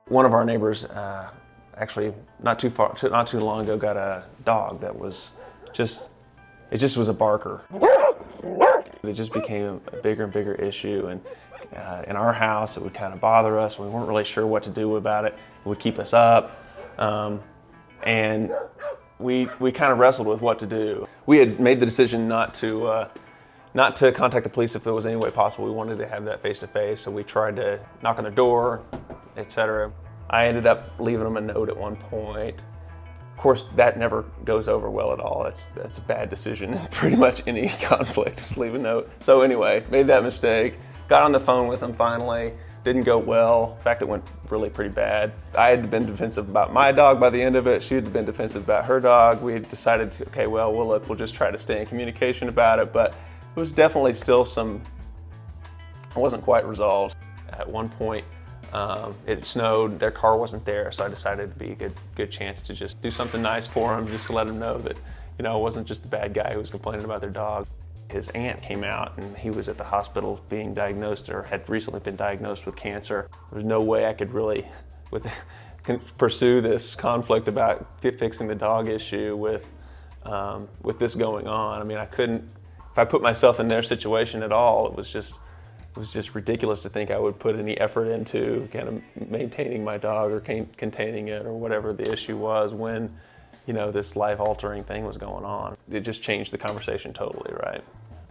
One of our neighbors, actually not too long ago, got a dog that was it just was a barker. It just became a bigger and bigger issue, and in our house it would kind of bother us. We weren't really sure what to do about it. It would keep us up, and we kind of wrestled with what to do. We had made the decision not to contact the police if there was any way possible. We wanted to have that face-to-face, so we tried to knock on their door, etc. I ended up leaving them a note at one point. Of course, that never goes over well at all. That's a bad decision in pretty much any conflict, just leave a note. So anyway, made that mistake, got on the phone with them finally, didn't go well. In fact, it went really pretty bad. I had been defensive about my dog by the end of it. She had been defensive about her dog. We had decided, okay, well, we'll just try to stay in communication about it, but it was definitely still it wasn't quite resolved. At one point, it snowed, their car wasn't there, so I decided it'd be a good chance to just do something nice for them, just to let them know that, it wasn't just the bad guy who was complaining about their dog. His aunt came out and he was at the hospital being diagnosed, or had recently been diagnosed with cancer. There was no way I could really pursue this conflict about fixing the dog issue with this going on. I mean, I couldn't, if I put myself in their situation at all, it was just ridiculous to think I would put any effort into kind of maintaining my dog or containing it or whatever the issue was when, this life-altering thing was going on. It just changed the conversation totally, right?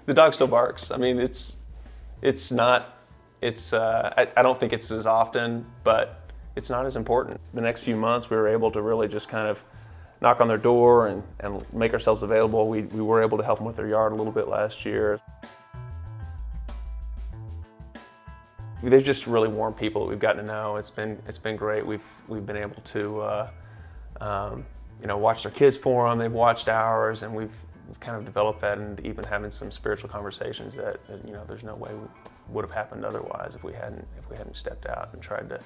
The dog still barks. I mean, I don't think it's as often, but it's not as important. The next few months, we were able to really just kind of knock on their door and make ourselves available. We were able to help them with their yard a little bit last year. They're just really warm people that we've gotten to know. It's been great. We've been able to watch their kids for them. They've watched ours, and we've kind of developed that, and even having some spiritual conversations that there's no way would have happened otherwise if we hadn't stepped out and tried to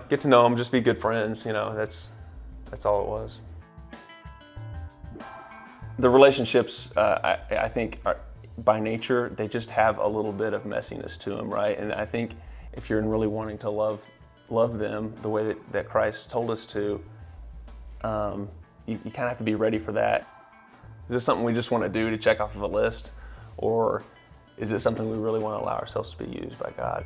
get to know them, just be good friends. That's all it was. The relationships, I think, are, by nature, they just have a little bit of messiness to them, right? And I think if you're really wanting to love them the way that Christ told us to, you kind of have to be ready for that. Is this something we just want to do to check off of a list, or is it something we really want to allow ourselves to be used by God?